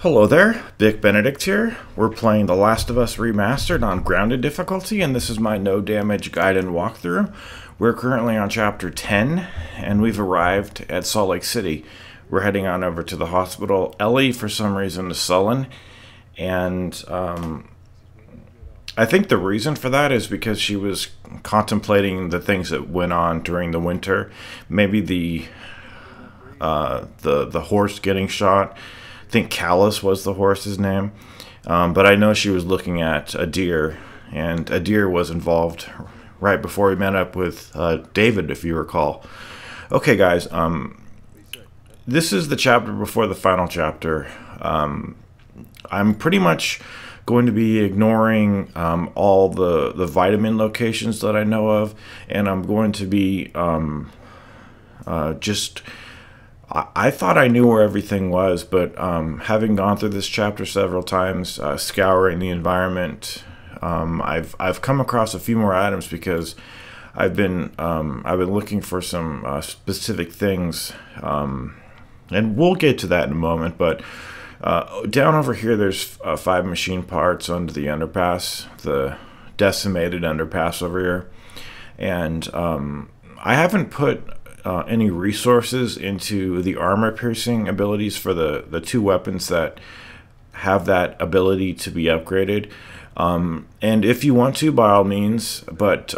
Hello there, Dick Benedict here. We're playing The Last of Us Remastered on grounded difficulty, and this is my no damage guide and walkthrough. We're currently on chapter 10, and we've arrived at Salt Lake City. We're heading on over to the hospital. Ellie, for some reason, is sullen, and I think the reason for that is because she was contemplating the things that went on during the winter. Maybe the horse getting shot. I think Callus was the horse's name, but I know she was looking at a deer, and a deer was involved right before we met up with David, if you recall. Okay, guys, this is the chapter before the final chapter. I'm pretty much going to be ignoring all the vitamin locations that I know of, and I'm going to be I thought I knew where everything was, but having gone through this chapter several times, scouring the environment, I've come across a few more items because I've been looking for some specific things, and we'll get to that in a moment. But down over here, there's 5 machine parts under the underpass, the decimated underpass over here, and I haven't put any resources into the armor piercing abilities for the 2 weapons that have that ability to be upgraded. And if you want to, by all means, but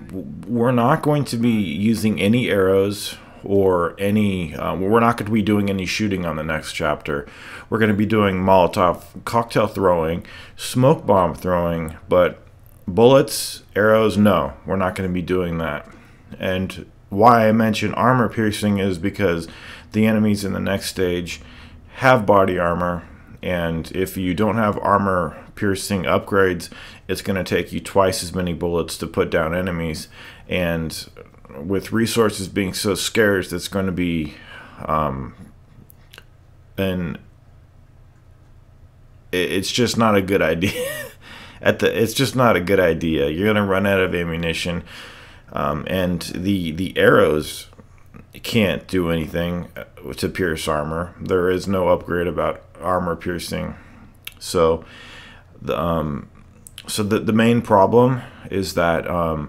we're not going to be using any arrows or any we're not going to be doing any shooting on the next chapter. We're going to be doing Molotov cocktail throwing, smoke bomb throwing, but bullets, arrows, no, we're not going to be doing that. And why I mention armor piercing is because the enemies in the next stage have body armor, and if you don't have armor piercing upgrades, it's going to take you twice as many bullets to put down enemies, and with resources being so scarce, it's going to be it's just not a good idea. It's just not a good idea. You're going to run out of ammunition. And the arrows can't do anything to pierce armor. There is no upgrade about armor piercing. So the main problem is that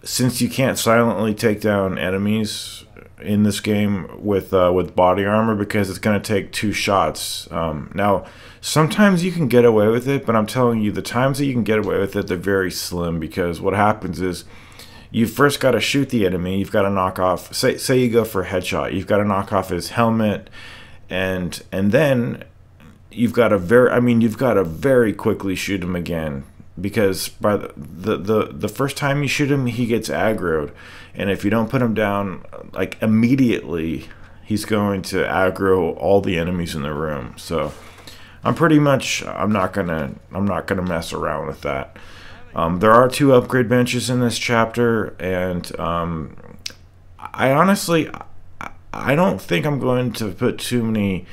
since you can't silently take down enemies in this game with body armor, because it's going to take 2 shots. Now, sometimes you can get away with it, but I'm telling you, the times that you can get away with it, they're very slim, because what happens is you first got to shoot the enemy. You've got to knock off, say you go for a headshot, you've got to knock off his helmet, and then you've got to very quickly shoot him again, because by the first time you shoot him, he gets aggroed, and if you don't put him down like immediately, he's going to aggro all the enemies in the room. So I'm not gonna mess around with that. There are 2 upgrade benches in this chapter, and I honestly don't think I'm going to put too many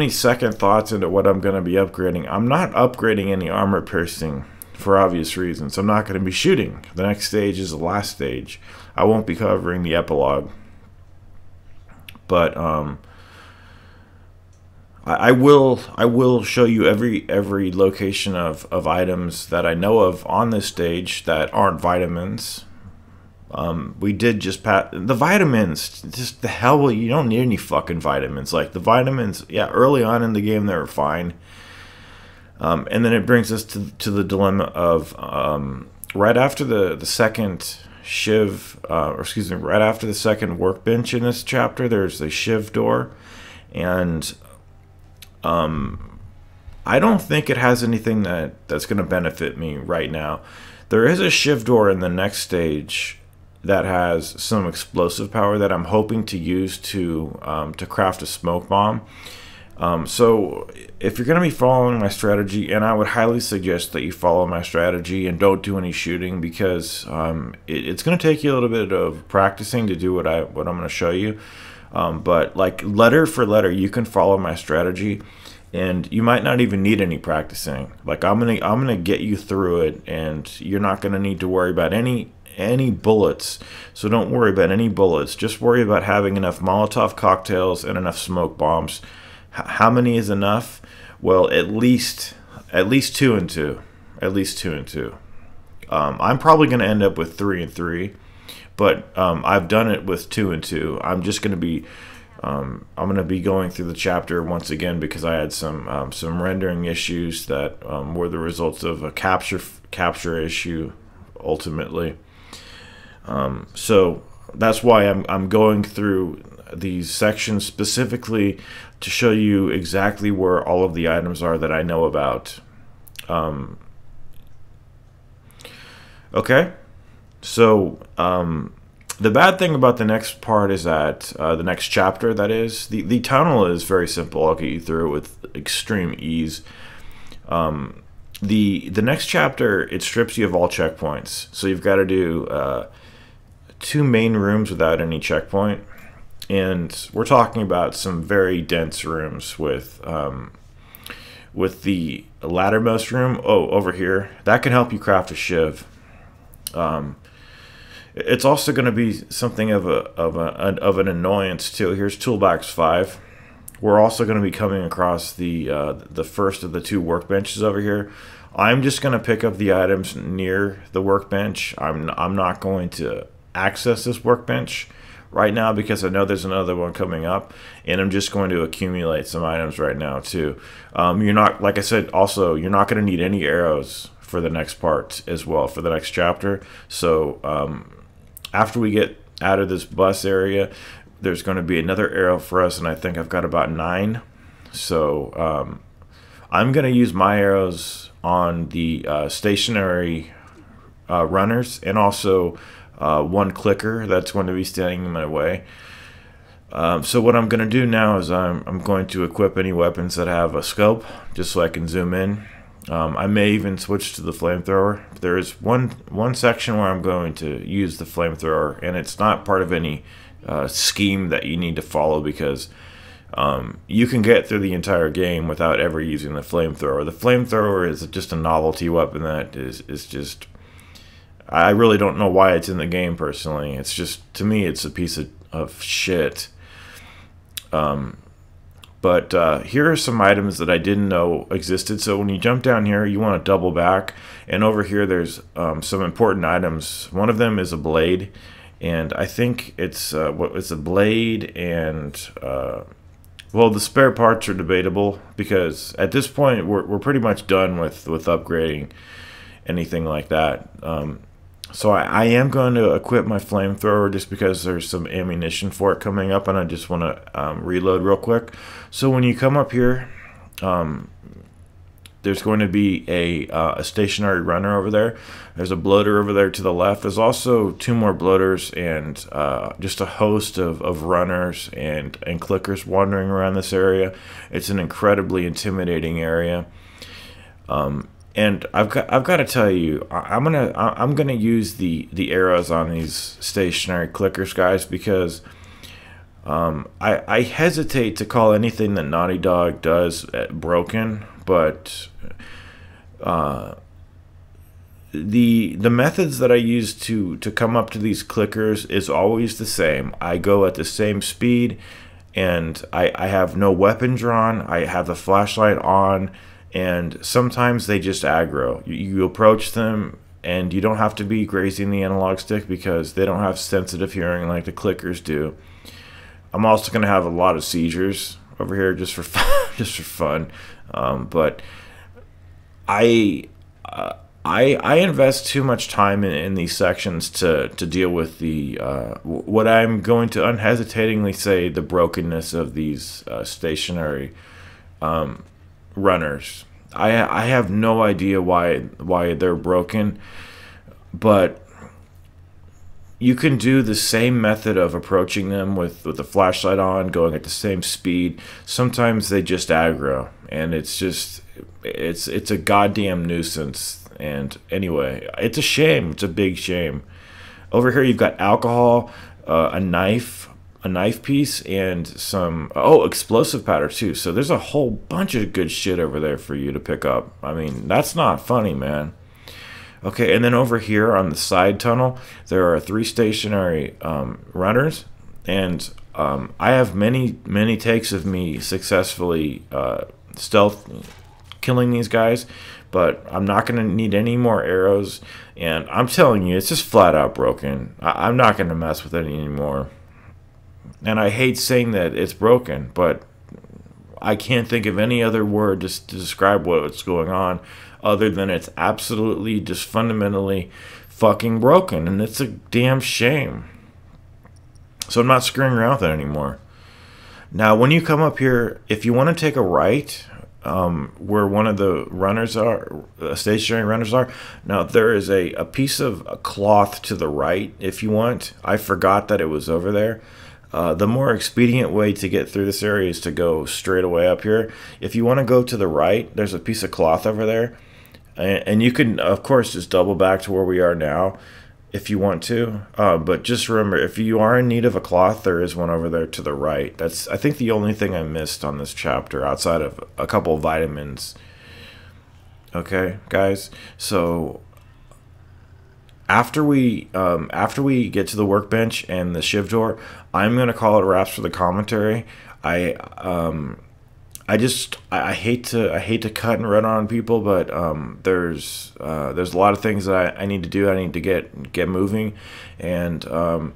second thoughts into what I'm going to be upgrading. I'm not upgrading any armor piercing for obvious reasons. I'm not going to be shooting. The next stage is the last stage. I won't be covering the epilogue, but I will show you every location of items that I know of on this stage that aren't vitamins. We did just the vitamins. Just the hell, you don't need any fucking vitamins. Like the vitamins, yeah, early on in the game they were fine. And then it brings us to the dilemma of right after the second shiv, right after the second workbench in this chapter, there's the shiv door, and I don't think it has anything that's going to benefit me right now. There is a shiv door in the next stage that has some explosive power that I'm hoping to use to craft a smoke bomb. So if you're going to be following my strategy, and I would highly suggest that you follow my strategy and don't do any shooting, because it's going to take you a little bit of practicing to do what I'm going to show you. But like letter for letter, you can follow my strategy, and you might not even need any practicing. Like I'm gonna get you through it, and you're not gonna need to worry about any any bullets. So don't worry about any bullets. Just worry about having enough Molotov cocktails and enough smoke bombs. How many is enough? Well, at least 2 and 2. At least 2 and 2. I'm probably going to end up with 3 and 3, but I've done it with 2 and 2. I'm just going to be I'm going to be going through the chapter once again because I had some rendering issues that were the results of a capture issue ultimately. So that's why I'm going through these sections specifically to show you exactly where all of the items are that I know about. Okay, so the bad thing about the next part is that the next chapter, that is, the tunnel is very simple. I'll get you through it with extreme ease. The next chapter, it strips you of all checkpoints, so you've got to do 2 main rooms without any checkpoint, and we're talking about some very dense rooms with the laddermost room. Oh, over here, that can help you craft a shiv. It's also going to be something of an annoyance too. Here's toolbox 5. We're also going to be coming across the first of the 2 workbenches over here. I'm just going to pick up the items near the workbench. I'm not going to access this workbench right now because I know there's another one coming up, and I'm just going to accumulate some items right now too. You're not, like I said, also you're not going to need any arrows for the next part as well, for the next chapter. So after we get out of this bus area, there's going to be another arrow for us, and I think I've got about 9. So I'm going to use my arrows on the stationary runners, and also 1 clicker that's going to be standing in my way. So what I'm going to do now is I'm going to equip any weapons that have a scope, just so I can zoom in. I may even switch to the flamethrower. There is one section where I'm going to use the flamethrower, and it's not part of any scheme that you need to follow, because you can get through the entire game without ever using the flamethrower. The flamethrower is just a novelty weapon that is just, I really don't know why it's in the game personally. It's just, to me, it's a piece of shit. But here are some items that I didn't know existed. So when you jump down here, you want to double back. And over here, there's some important items. One of them is a blade. And I think it's a blade, and well, the spare parts are debatable, because at this point, we're pretty much done with upgrading anything like that. So I am going to equip my flamethrower just because there's some ammunition for it coming up, and I just want to reload real quick. So when you come up here, there's going to be a stationary runner over there. There's a bloater over there to the left. There's also 2 more bloaters, and just a host of runners and clickers wandering around this area. It's an incredibly intimidating area. And I've got to tell you, I'm gonna use the arrows on these stationary clickers, guys, because I hesitate to call anything that Naughty Dog does broken, but the methods that I use to come up to these clickers is always the same. I go at the same speed, and I have no weapon drawn. I have the flashlight on. And sometimes they just aggro. You approach them, and you don't have to be grazing the analog stick because they don't have sensitive hearing like the clickers do. I'm also going to have a lot of seizures over here just for fun, but I invest too much time in these sections to deal with the what I'm going to unhesitatingly say the brokenness of these stationary runners. I have no idea why they're broken, but you can do the same method of approaching them with the flashlight on, going at the same speed. Sometimes they just aggro, and it's a goddamn nuisance. And anyway, it's a shame. It's a big shame. Over here you've got alcohol, a knife piece, and some explosive powder too. So there's a whole bunch of good shit over there for you to pick up. I mean, that's not funny, man. Okay, and then over here on the side tunnel, there are 3 stationary runners, and I have many takes of me successfully stealth killing these guys, but I'm not going to need any more arrows, and I'm telling you, it's just flat out broken. I'm not going to mess with it anymore. And I hate saying that it's broken, but I can't think of any other word to describe what's going on other than it's absolutely just fundamentally fucking broken, and it's a damn shame. So I'm not screwing around with it anymore. Now, when you come up here, if you want to take a right, where one of the runners are, stationary runners are, now there is a piece of cloth to the right if you want. I forgot that it was over there. The more expedient way to get through this area is to go straight away up here. If you want to go to the right, there's a piece of cloth over there. And you can, of course, just double back to where we are now if you want to. But just remember, if you are in need of a cloth, there is one over there to the right. That's, I think, the only thing I missed on this chapter outside of a couple of vitamins. Okay, guys? So after we get to the workbench and the shiv door, I'm going to call it wraps for the commentary. I hate to cut and run on people, but there's a lot of things that I need to do. I need to get moving, and oh,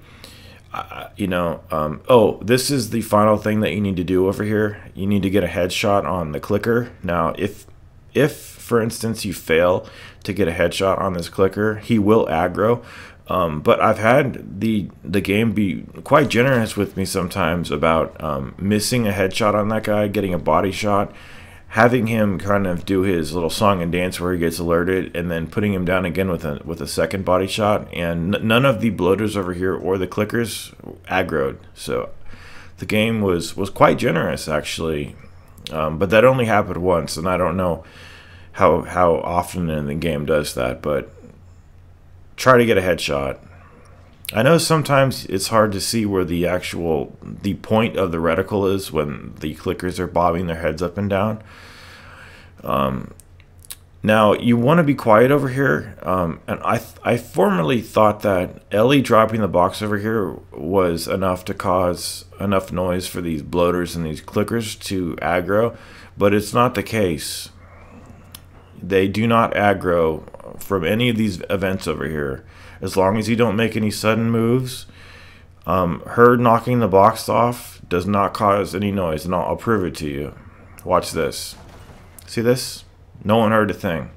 this is the final thing that you need to do over here. You need to get a headshot on the clicker. Now, if for instance you fail to get a headshot on this clicker, he will aggro. But I've had the game be quite generous with me sometimes about missing a headshot on that guy, getting a body shot, having him kind of do his little song and dance where he gets alerted, and then putting him down again with a second body shot. And none of the bloaters over here or the clickers aggroed. So the game was quite generous, actually. But that only happened once, and I don't know how often in the game does that, but try to get a headshot. I know sometimes it's hard to see where the point of the reticle is when the clickers are bobbing their heads up and down. Now you want to be quiet over here, and I formerly thought that Ellie dropping the box over here was enough to cause enough noise for these bloaters and these clickers to aggro, but it's not the case. They do not aggro from any of these events over here, as long as you don't make any sudden moves. Her knocking the box off does not cause any noise, and I'll prove it to you. Watch this. See this? No one heard a thing.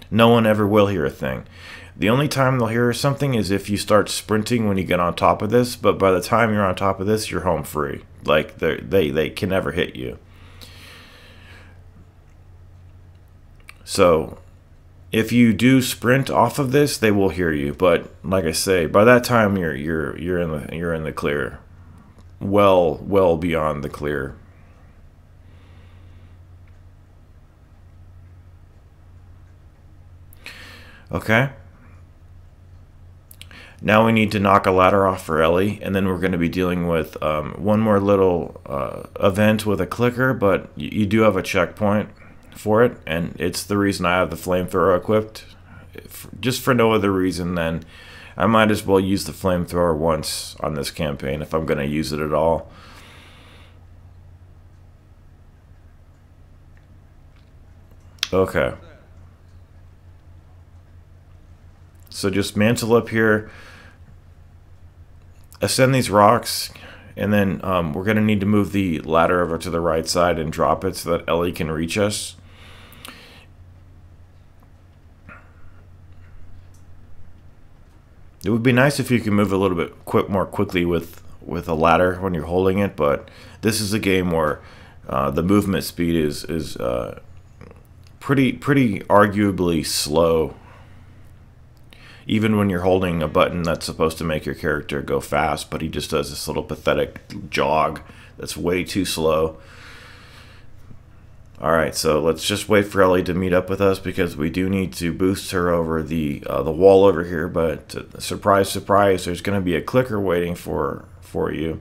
No one ever will hear a thing. The only time they'll hear something is if you start sprinting when you get on top of this, but by the time you're on top of this, you're home free. Like, they can never hit you. So if you do sprint off of this, they will hear you. But like I say, by that time you're in the clear, well beyond the clear. Okay. Now we need to knock a ladder off for Ellie, and then we're going to be dealing with one more little event with a clicker, but you do have a checkpoint for it, and it's the reason I have the flamethrower equipped. Just for no other reason than I might as well use the flamethrower once on this campaign if I'm going to use it at all. Okay. So just mantle up here, ascend these rocks, and then we're going to need to move the ladder over to the right side and drop it so that Ellie can reach us. It would be nice if you could move a little bit more quickly with a ladder when you're holding it, but this is a game where the movement speed is pretty arguably slow, even when you're holding a button that's supposed to make your character go fast, but he just does this little pathetic jog that's way too slow. Alright, so let's just wait for Ellie to meet up with us, because we do need to boost her over the wall over here, but surprise, surprise, there's going to be a clicker waiting for you.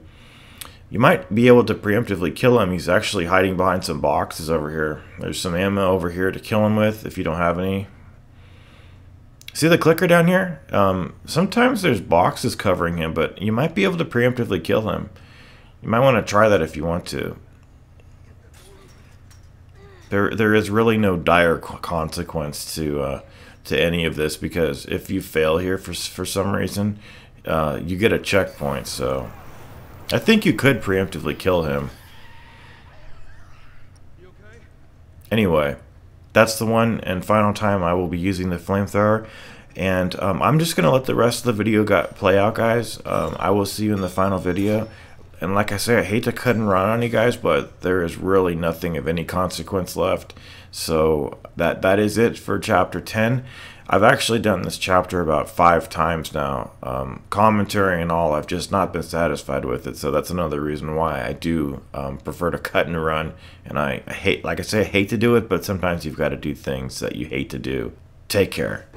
You might be able to preemptively kill him. He's actually hiding behind some boxes over here. There's some ammo over here to kill him with if you don't have any. See the clicker down here? Sometimes there's boxes covering him, but you might be able to preemptively kill him. You might want to try that if you want to. There is really no dire consequence to any of this, because if you fail here for some reason, you get a checkpoint. So I think you could preemptively kill him. Anyway, that's the one and final time I will be using the flamethrower. And I'm just going to let the rest of the video play out, guys. I will see you in the final video. And like I say, I hate to cut and run on you guys, but there is really nothing of any consequence left. So that is it for chapter 10. I've actually done this chapter about 5 times now. Commentary and all, I've just not been satisfied with it. So that's another reason why I do prefer to cut and run. And I hate, like I say, I hate to do it, but sometimes you've got to do things that you hate to do. Take care.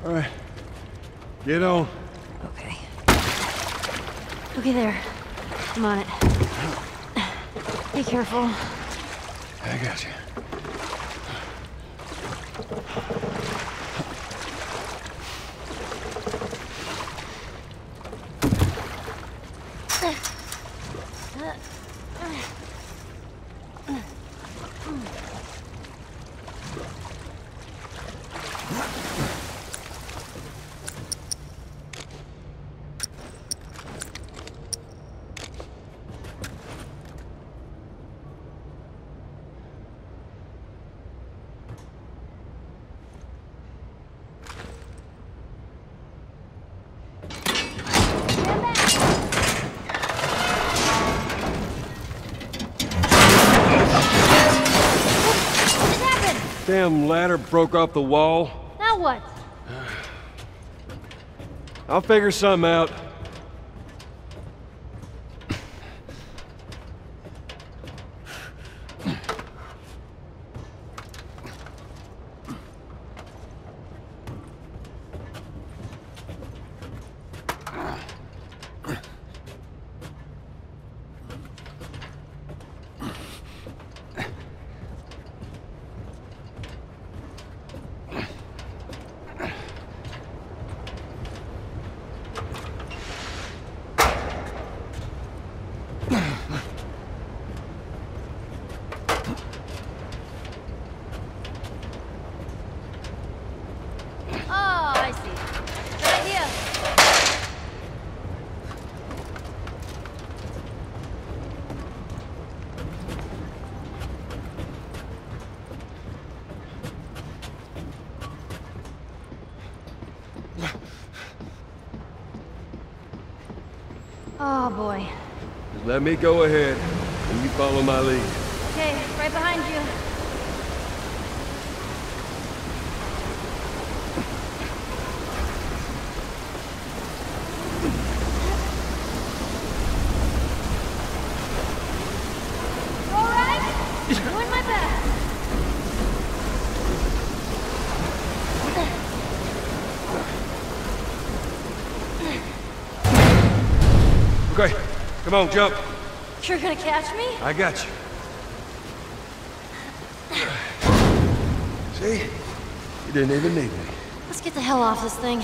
All right, get on. Okay. Okay, there. I'm on it. Be careful. I got you. Damn ladder broke off the wall. Now what? I'll figure something out. Oh boy. Just let me go ahead, and you follow my lead. Okay, right behind you. All right? Doing my best. Okay, come on, jump. You're gonna catch me? I got you. See? You didn't even need me. Let's get the hell off this thing.